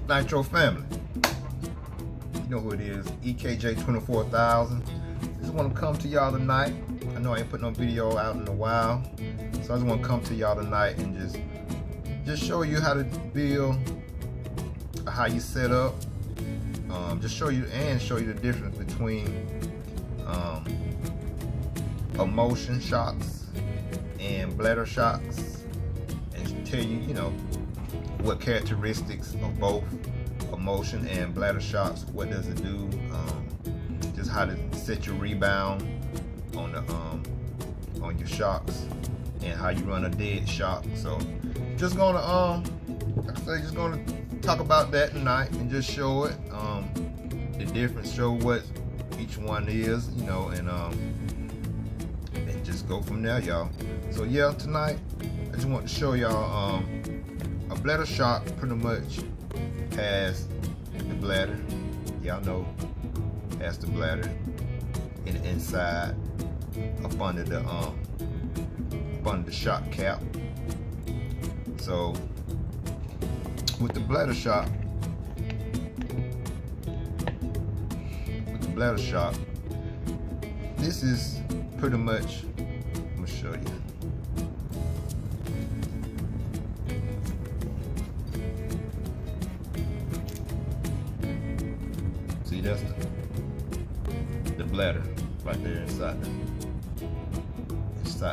Nitro family, you know who it is, EKJ 24000. Just want to come to y'all tonight. I know I ain't put no video out in a while, so I just want to come to y'all tonight and just show you how to build, how you set up, just show you the difference between Emulsion shocks and Bladder shocks, and tell you, what characteristics of both Emulsion and Bladder shocks, what does it do, just how to set your rebound on your shocks, and how you run a dead shock. So just gonna like I say, just gonna talk about that tonight and just show it, the difference, show what each one is, and just go from there, y'all. So yeah, tonight I just want to show y'all a Bladder shock pretty much has the bladder. Y'all know has the bladder in the inside up under the shock cap. So with the Bladder shock, this is pretty much, I'm gonna show you. See, that's the bladder right there inside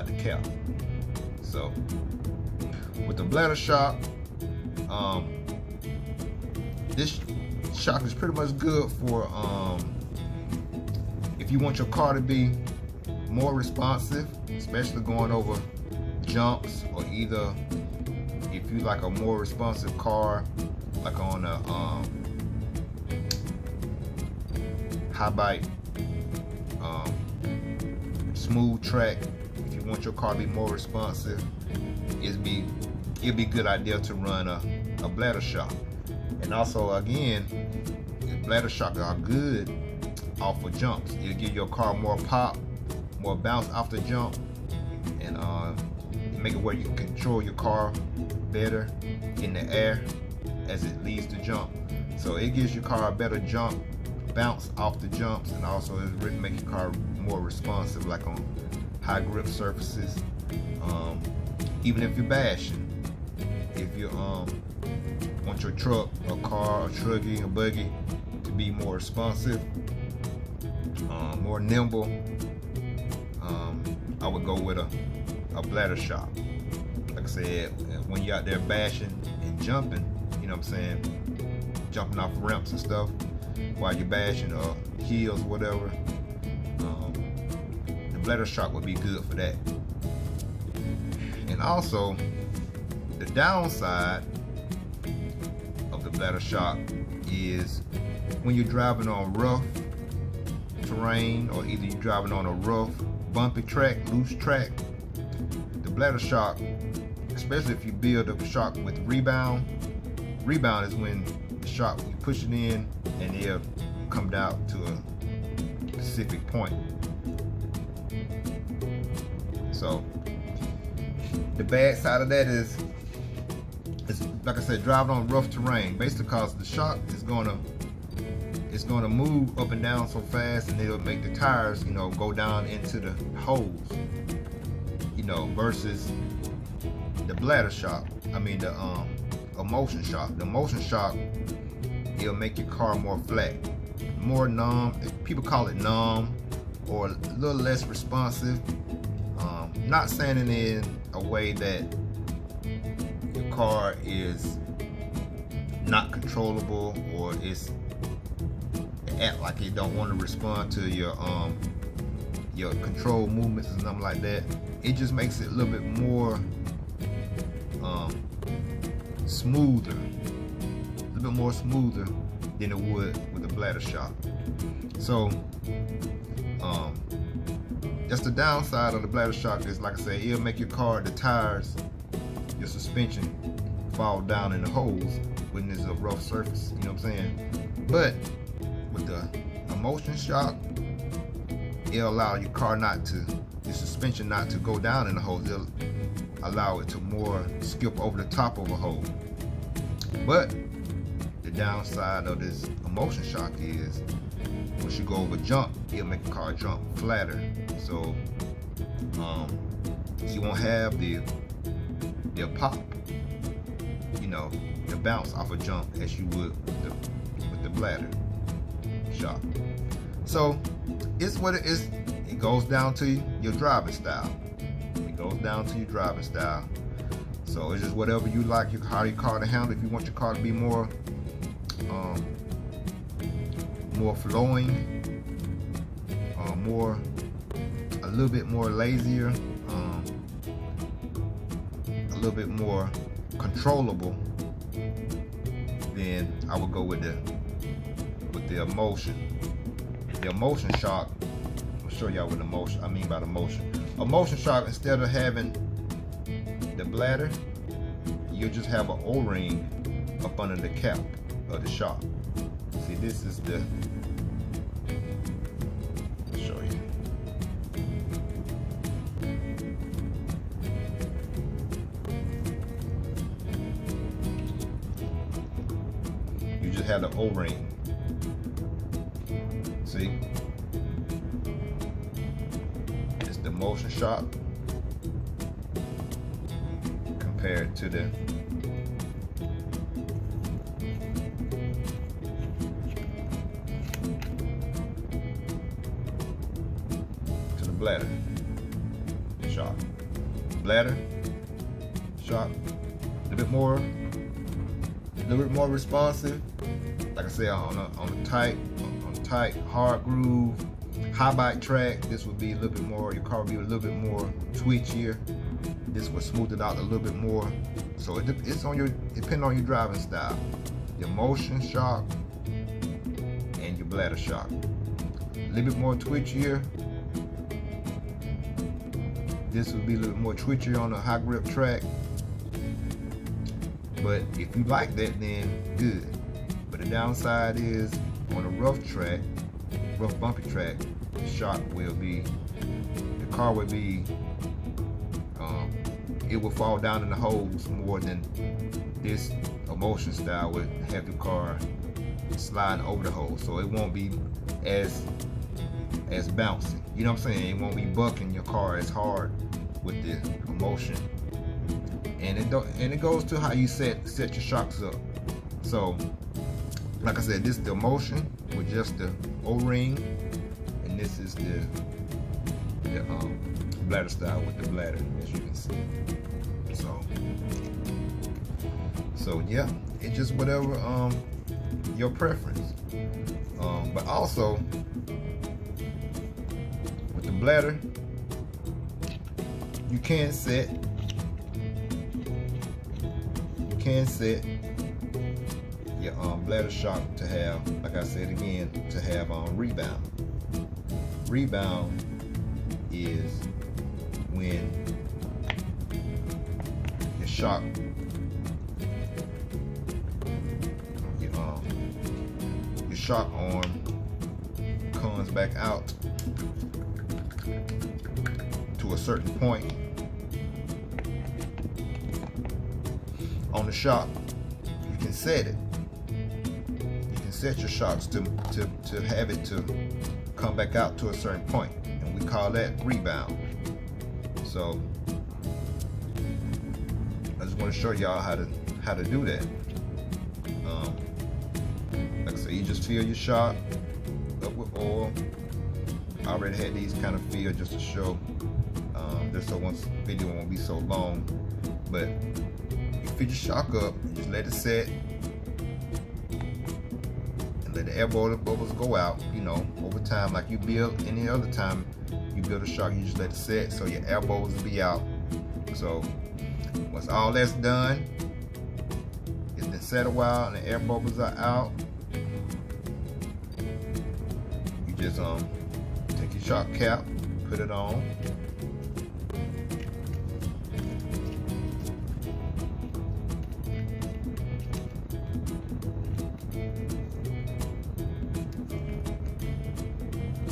the cap. So with the Bladder shock, this shock is pretty much good for if you want your car to be more responsive, especially going over jumps, or either if you like a more responsive car, like on a high bike, smooth track. If you want your car to be more responsive, it'd be a good idea to run a Bladder shock. And also, again, the Bladder shocks are good off of jumps. It'll give your car more pop, more bounce off the jump, and make it where you can control your car better in the air as it leaves the jump. So it gives your car a better jump bounce off the jumps, and also it really make your car more responsive, like on high grip surfaces. Even if you're bashing, if you want your truck, a car, a truggy, a buggy to be more responsive, more nimble, I would go with a Bladder shock. Like I said, when you're out there bashing and jumping, you know what I'm saying, jumping off ramps and stuff while you're bashing, or hills, whatever, the Bladder shock would be good for that. And also, the downside of the Bladder shock is when you're driving on rough terrain, or either you're driving on a rough, bumpy track, loose track, the Bladder shock, especially if you build a shock with rebound is when the shock, you push it in and it'll come down to a specific point. So the bad side of that is like I said, driving on rough terrain, basically because the shock is gonna move up and down so fast, and it'll make the tires, go down into the holes, versus the Bladder shock. I mean the Emulsion shock. The Emulsion shock, it'll make your car more flat, more numb. People call it numb, or a little less responsive. Not saying it in a way that your car is not controllable, or it's act like it don't want to respond to your control movements and something like that. It just makes it a little bit more smoother, than it would with a Bladder shock. So that's the downside of the Bladder shock. Is, like I said, it'll make your car, the tires, your suspension fall down in the holes when there's a rough surface, you know what I'm saying? But with the Emulsion shock, it'll allow your car your suspension not to go down in the holes. It'll allow it to more skip over the top of a hole. But the downside of this emulsion shock is once you go over jump, it'll make the car jump flatter. So you won't have the pop, you know, the bounce off a jump as you would with the Bladder shock. So it's what it is. It goes down to your driving style. It goes down to your driving style. So it's just whatever you like how your car to handle. If you want your car to be more flowing, a little bit more lazier, a little bit more controllable, then I would go with the emulsion. The emulsion shock, I'll show y'all what I mean by the emulsion. Emulsion shock, instead of having the Bladder, you'll just have an O-ring up under the cap of the shock. See, this is the, I'll show you. You just have the O-ring. See? It's the emulsion shock compared to the Bladder shock. Bladder shock, a little bit more responsive. Like I said, on a tight, hard groove, high bike track, this would be a little bit more. Your car would be a little bit more twitchier. This would smooth it out a little bit more. So it's depending on your driving style. Your emulsion shock and your Bladder shock. A little bit more twitchier. This would be a little more twitchier on a high grip track. But if you like that, then good. But the downside is on a rough bumpy track, the shock will be, the car will be, it will fall down in the holes more than this emulsion style would have the car sliding over the hole. So it won't be as bouncy. You know what I'm saying? It won't be bucking your car as hard with the emulsion. And it goes to how you set your shocks up. So like I said, this is the emulsion with just the O-ring, and this is the Bladder style with the Bladder, as you can see. So yeah, it's just whatever your preference. But also with the Bladder, you can set your Bladder shock to have, like I said again, to have rebound. Rebound is when your shock, your shock arm comes back out to a certain point on the shock. You can set it. You can set your shocks to have it to come back out to a certain point, and we call that rebound. So I just want to show y'all how to do that. Like I said, you just fill your shock up with oil. I already had these kind of filled just to show, just so once the video won't be so long. But you fill your shock up, just let it set, and let the air bubbles go out. You know, over time, like you build any other time you build a shock, you just let it set so your air bubbles will be out. So once all that's done, it's been set a while and the air bubbles are out, you just take your shock cap, put it on,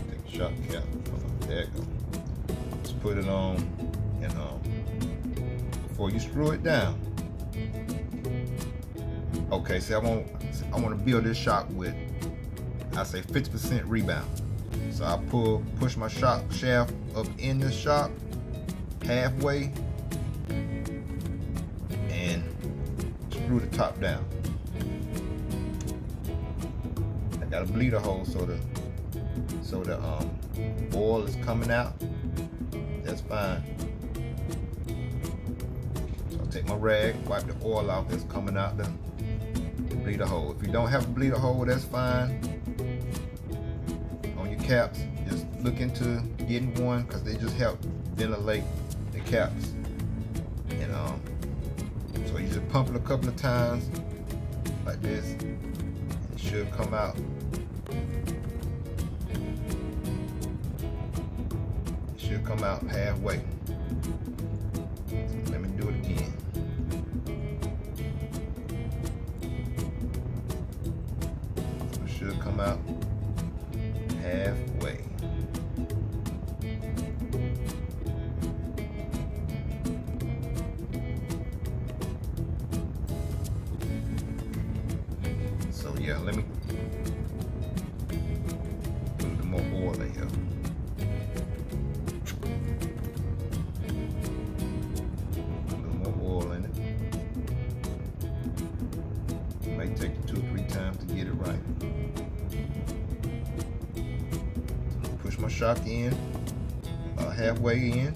take your shock cap, there you go, just put it on, and before you screw it down, Okay, see, I want to build this shock with, I say 50% rebound. So I push my shock shaft up in the shock halfway and screw the top down. I got a bleeder hole so the oil is coming out. That's fine. So I'll take my rag, wipe the oil off that's coming out the bleeder hole. If you don't have a bleeder hole, that's fine. On your caps, just look into getting one because they just help ventilate the caps. And so you just pump it a couple of times like this. It should come out. It should come out halfway. So let me do it again. Should come out halfway. So yeah, let me put a little more oil in here. A little more oil in it. It may take 2 or 3 times to get it right. Push my shock in, about halfway in,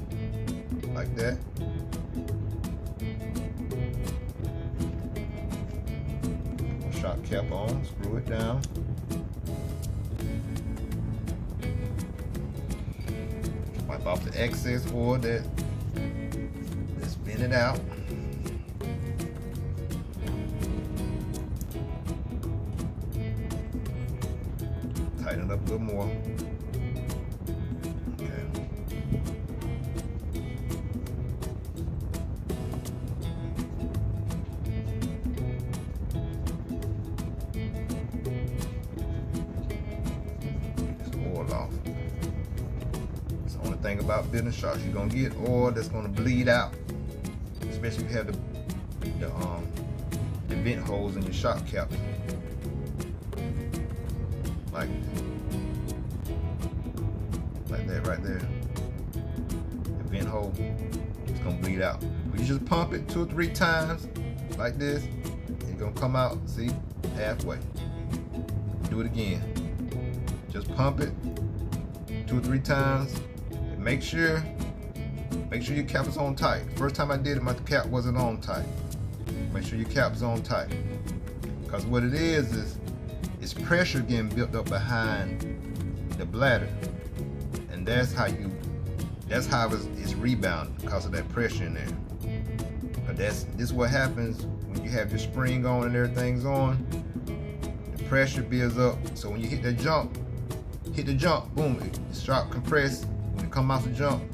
like that. Put my shock cap on, screw it down. Wipe off the excess oil that's spin it out. Tighten it up a little more. Off. It's the only thing about building shocks. You're gonna get oil that's gonna bleed out, especially if you have the vent holes in your shock cap, like that right there. The vent hole is gonna bleed out. But you just pump it 2 or 3 times like this. It's gonna come out. See, halfway. Do it again. Just pump it 2 or 3 times. And make sure your cap is on tight. First time I did it, my cap wasn't on tight. Make sure your cap is on tight. Because what it is it's pressure getting built up behind the bladder, and that's how it's rebounding because of that pressure in there. But this is what happens when you have your spring on and everything's on. The pressure builds up, so when you hit the jump, boom, it sharp compress. When it come out the jump,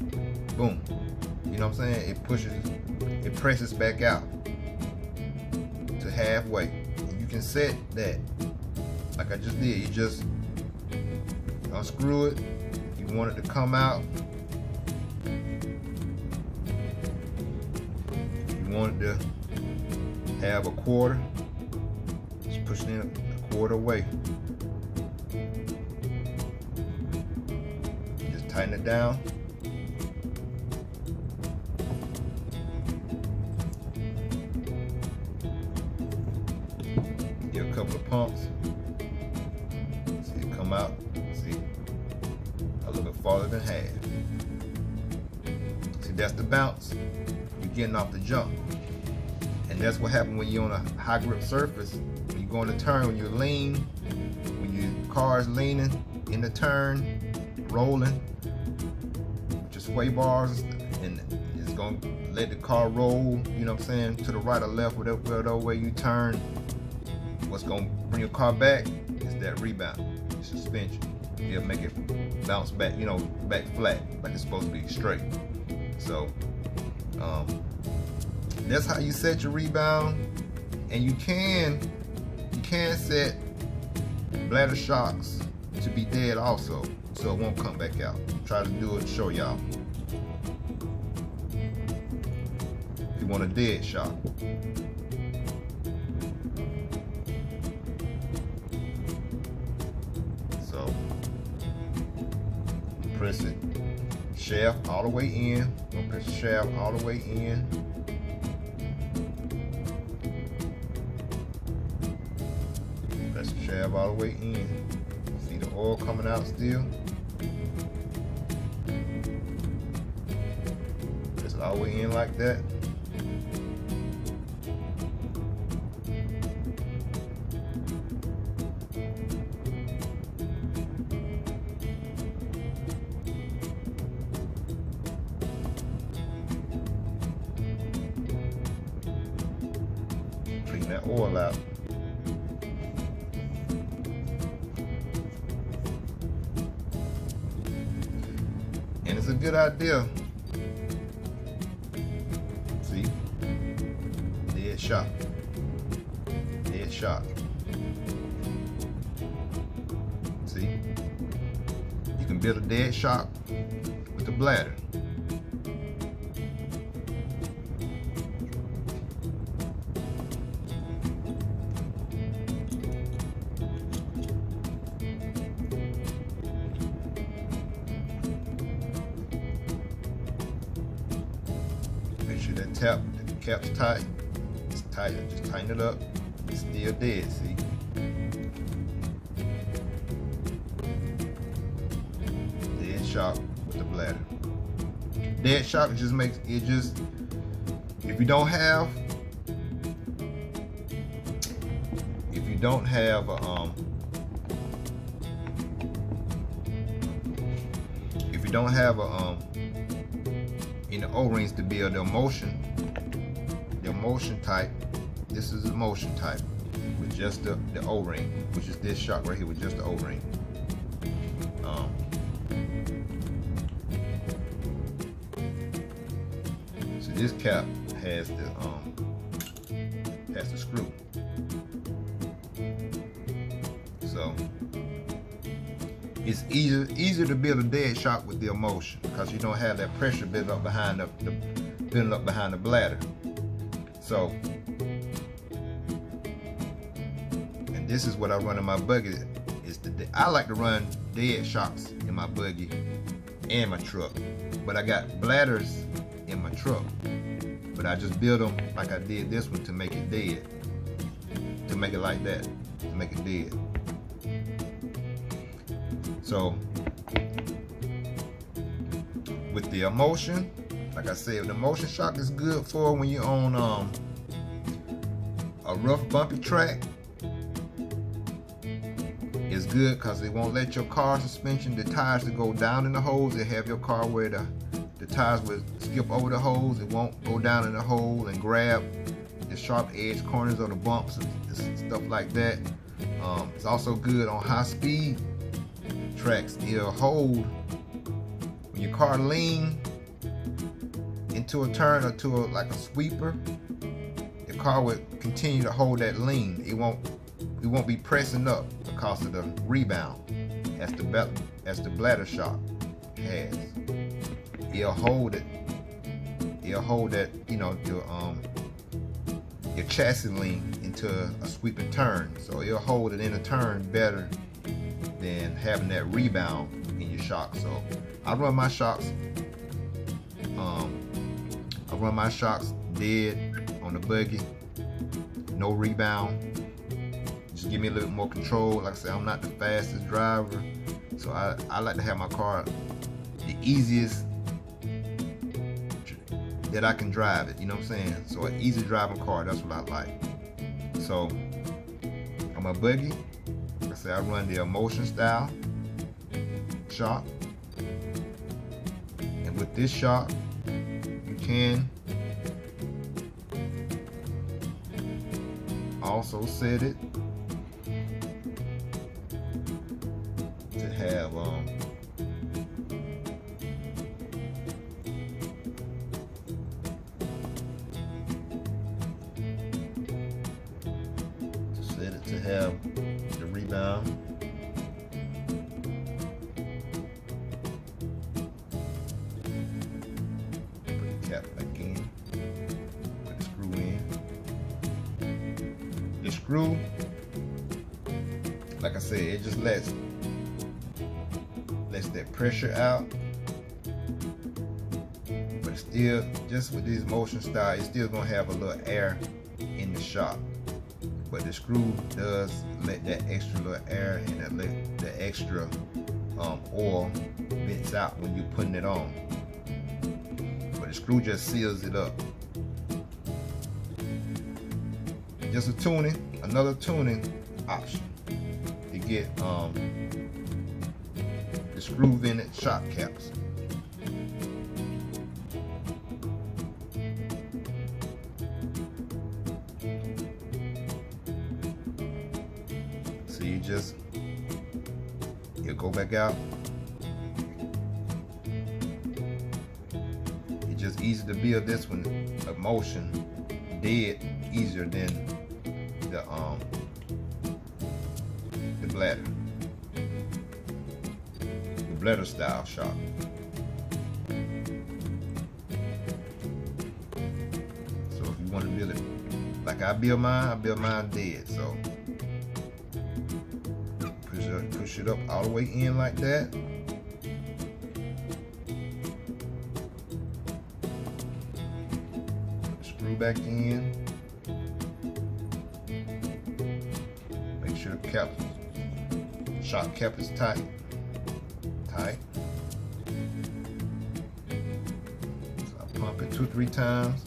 boom. You know what I'm saying? It presses back out to halfway. And you can set that like I just did. You just unscrew it. You want it to come out. You want it to have a quarter. Just push it in a quarter away. Just tighten it down. Give a couple of pumps. See it come out. See, a little bit farther than half. See, that's the bounce. You're getting off the jump. And that's what happens when you're on a high grip surface. When you go in the turn, when you lean, when your car is leaning in the turn, rolling, with your sway bars, and it's gonna let the car roll, you know what I'm saying, to the right or left, whatever way you turn. What's gonna bring your car back is that rebound, suspension. It'll make it bounce back, you know, back flat, like it's supposed to be straight. So that's how you set your rebound. And you can set bladder shocks to be dead also, so it won't come back out. Try to do it to show y'all. If you want a dead shock. press it shaft all the way in. Gonna press the shaft all the way in. Press the shaft all the way in. See the oil coming out still? Press it all the way in like that. Clean that oil out. And it's a good idea. See? Dead shock. Dead shock. See? You can build a dead shock with the bladder. Make sure that the cap's tight. It's tight. Just tighten it up. It's still dead. See? Dead shock with the bladder. Dead shock just makes it just. If you don't have any O-rings to build the emulsion type, this is the emulsion type with just the O-ring, which is this shock right here with just the O-ring. So this cap has the screw. So it's easier to build a dead shock with the emulsion because you don't have that pressure built up behind the bladder. So, and this is what I run in my buggy. I like to run dead shocks in my buggy and my truck, but I got bladders in my truck. But I just build them like I did this one to make it dead, to make it like that, to make it dead. So with the emulsion, like I said, the emulsion shock is good for when you're on a rough bumpy track. It's good because it won't let your car suspension, the tires to go down in the holes. It have your car where the tires will skip over the holes. It won't go down in the hole and grab the sharp edge corners of the bumps and stuff like that. It's also good on high speed tracks. It'll hold when your car lean into a turn or to like a sweeper. The car will continue to hold that lean. It won't be pressing up because of the rebound as the bladder shock has. It'll hold it. It'll hold that, you know, your chassis lean into a sweeping turn. So it'll hold it in a turn better than having that rebound in your shock. So I run my shocks dead on the buggy, no rebound. Just give me a little more control. Like I said, I'm not the fastest driver, so I like to have my car the easiest that I can drive it, you know what I'm saying? So an easy driving car, that's what I like. So on my buggy, like I said, I run the emulsion style shock. And with this shock, you can also set it to have the rebound. Put the cap back in. Put the screw in. The screw, like I said, it just lets lets that pressure out. But still, just with this motion style, it's still gonna have a little air in the shock. But the screw does let that extra little air and that let the extra oil vents out when you're putting it on. But the screw just seals it up. Just a tuning, another tuning option to get the screw vented shock caps. So you go back out. It's just easy to build this one, Emulsion, dead easier than the Bladder. The Bladder style shock. So if you want to build it like I build mine dead. So push it up all the way in like that. Put the screw back in. Make sure the cap, shock cap is tight. So I pump it 2-3 times.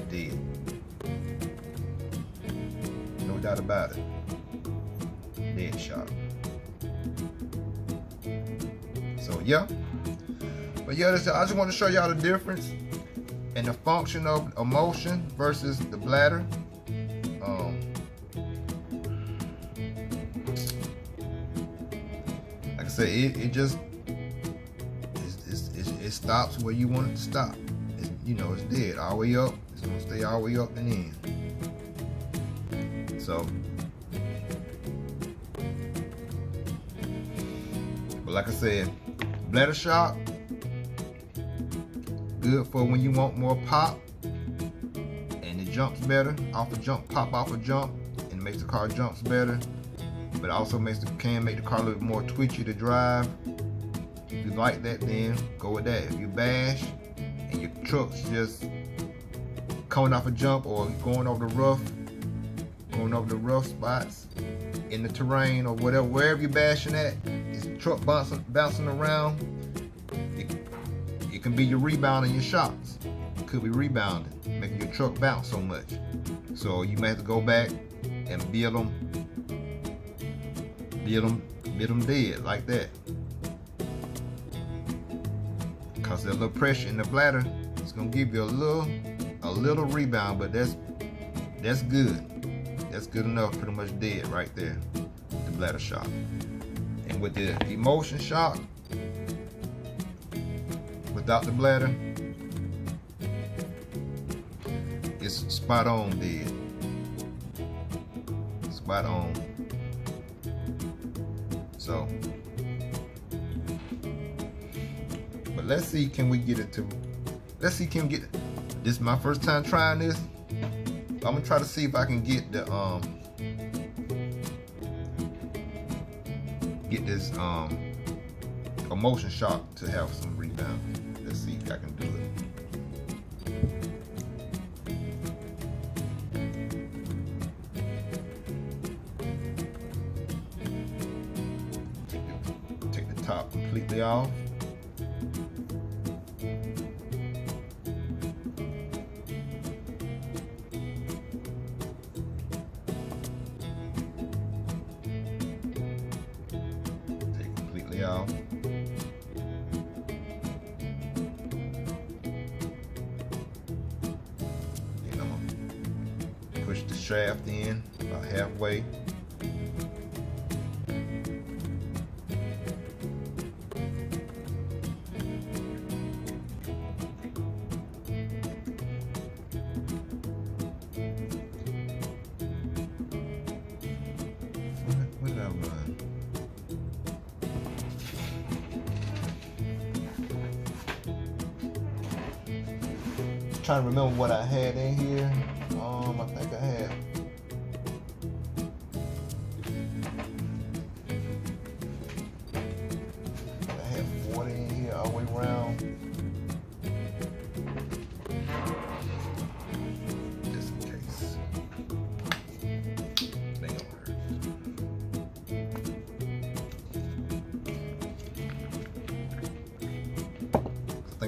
Dead. No doubt about it. Dead shock. So yeah. But yeah, I just want to show y'all the difference and the function of Emulsion versus the Bladder. Like I said, it stops where you want it to stop. It's dead all the way up. It's gonna stay all the way up and in. So, but like I said, Bladder shock, good for when you want more pop and it jumps better off a jump, pop off a jump, and it makes the car jumps better. But also can make the car a little more twitchy to drive. If you like that, then go with that. If you bash and your truck's just coming off a jump or going over the rough spots in the terrain or whatever, wherever you're bashing at, it's the truck bouncing around. It can be your rebound in your shocks. It could be rebounding, making your truck bounce so much. So you may have to go back and build them dead like that. Cause that little pressure in the Bladder, it's gonna give you a little rebound, but that's good. That's good enough, pretty much dead right there, the Bladder shock. And with the Emulsion shock, without the Bladder, it's spot on dead. Spot on. So, but let's see, can we get it to, this is my first time trying this. I'm gonna try to see if I can get the this Emulsion shock to have some rebound. Let's see if I can do it. Take the top completely off. Off. Then I'm gonna push the shaft in about halfway. What did I run? Trying to remember what I had in here. I think I had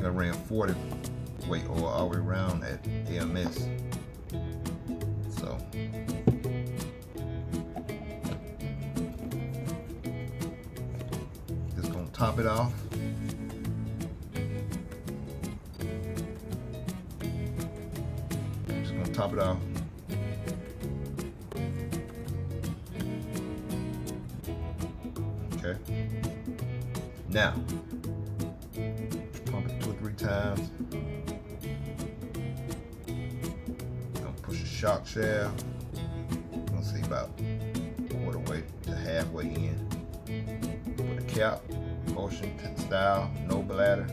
think I ran 40 weight oil all the way around at AMS. So just gonna top it off. Just gonna top it off. Okay. Now, pump it 2 or 3 times. Gonna push the shock shaft. Gonna see about quarter way to halfway in. Put a cap, motion style, no bladder.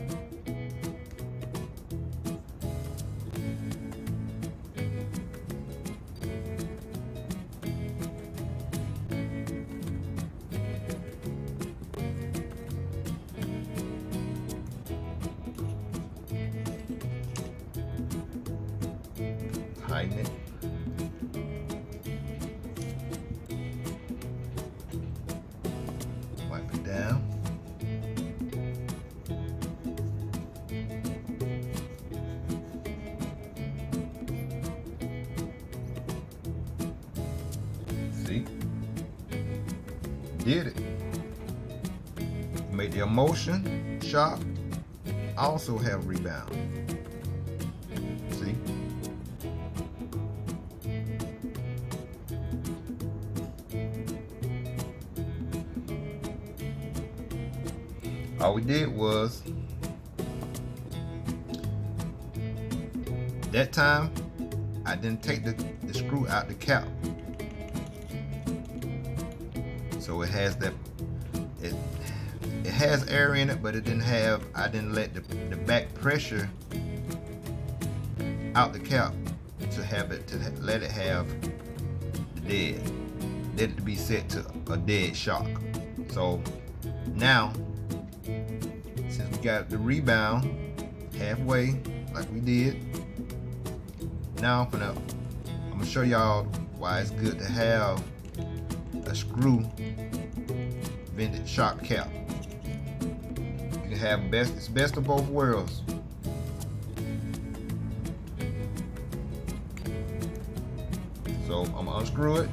Tighten it. Wipe it down. See? Did it. Made the emulsion shock also have rebound. See? All we did was, that time I didn't take the screw out the cap, so it has that, it has air in it, but it didn't have, I didn't let the back pressure out the cap to have it, to let it have the dead, let it to be set to a dead shock. So now, since we got the rebound halfway like we did, now I'm gonna show y'all why it's good to have a screw vented shock cap. You can have it's best of both worlds. So I'm gonna unscrew it.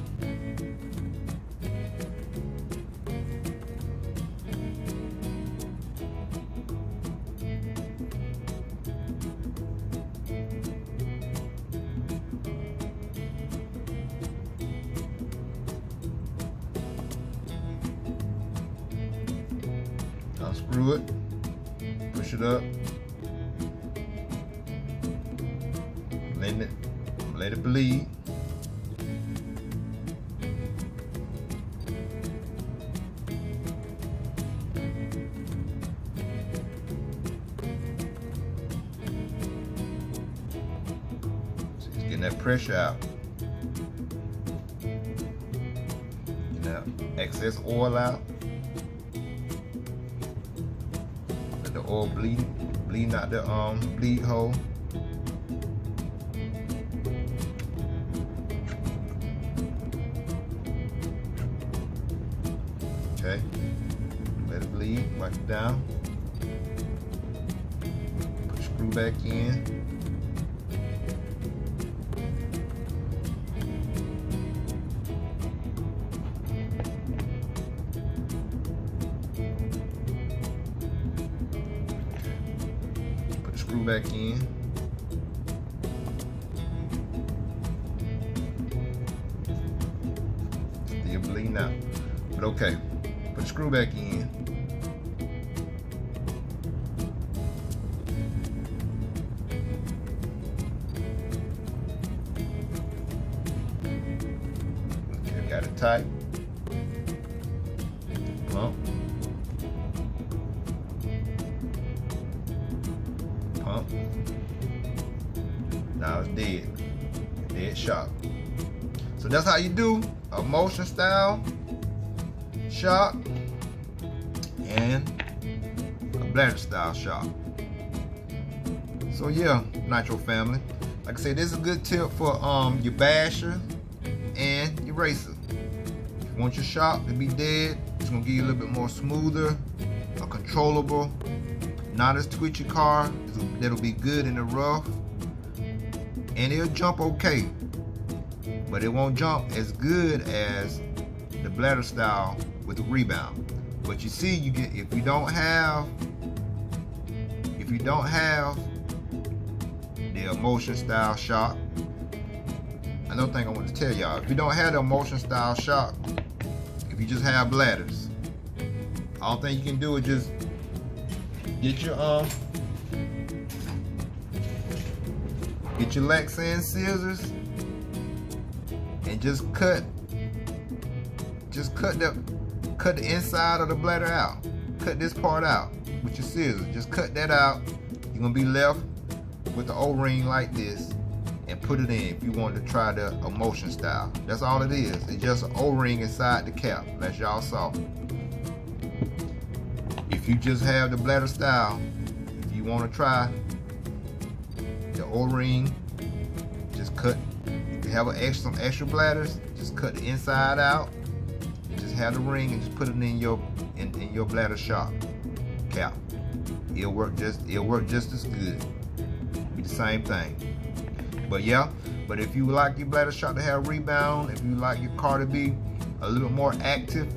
Unscrew it, push it up, let it bleed. So it's getting that pressure out. Getting that excess oil out. Oil bleeding out the bleed hole. Okay, let it bleed, wipe it down. Put the screw back in. Screw back in. Still bleeding out, but okay. Put the screw back in. Okay, got it tight. Pump. Pump. Now it's dead shock. So that's how you do a motion style shock and a bladder style shock. So yeah, Nitro family, like I said, this is a good tip for your basher and your racer. If you want your shock to be dead, it's gonna give you a little bit more smoother, controllable, not as twitchy car. That'll be good in the rough, and it'll jump okay, but it won't jump as good as the Bladder style with the rebound. But you see, you get, if you don't have the Emulsion style shock, another thing I want to tell y'all, if you don't have the Emulsion style shock, if you just have Bladders, all thing you can do is just get your Lexan scissors and just cut the inside of the bladder out. Cut this part out with your scissors. Just cut that out. You're gonna be left with the O-ring like this, and put it in if you want to try the Emulsion style. That's all it is. It's just an O-ring inside the cap, as y'all saw. If you just have the Bladder style, if you want to try the O-ring, just cut. If you have some extra bladders, just cut the inside out. Just have the ring and just put it in your Bladder shock cap. It'll work just as good. Be the same thing. But yeah, but if you like your Bladder shock to have rebound, if you like your car to be a little more active,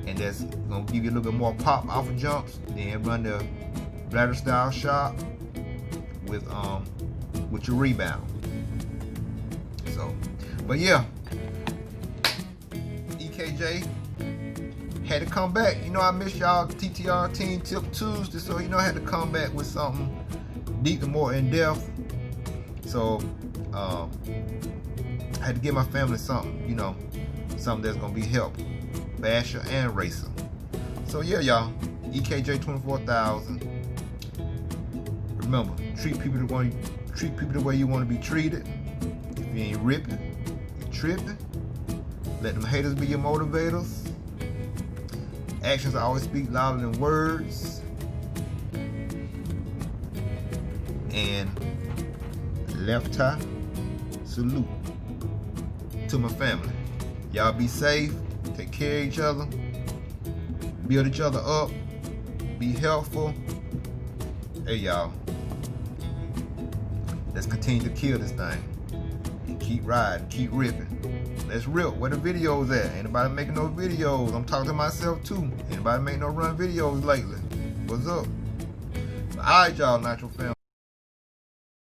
and that's gonna give you a little bit more pop off of jumps, then run the Bladder style shock with your rebound. So, but yeah, EKJ had to come back. You know, I miss y'all TTR Team Tip Tuesday, so you know I had to come back with something deeper, more in depth. So I had to give my family something, you know, something that's gonna be helpful, basher and racer. So yeah, y'all, EKJ 24,000. Remember, treat people the way you want to be treated. If you ain't ripping, you tripping. Let them haters be your motivators. Actions always speak louder than words. And left tie salute to my family. Y'all be safe, take care of each other, build each other up, be helpful. Hey y'all, let's continue to kill this thing and keep riding, keep ripping. Let's rip. Where the videos at? Ain't nobody making no videos. I'm talking to myself too. Ain't nobody making no run videos lately. What's up? Alright y'all, Natural Family.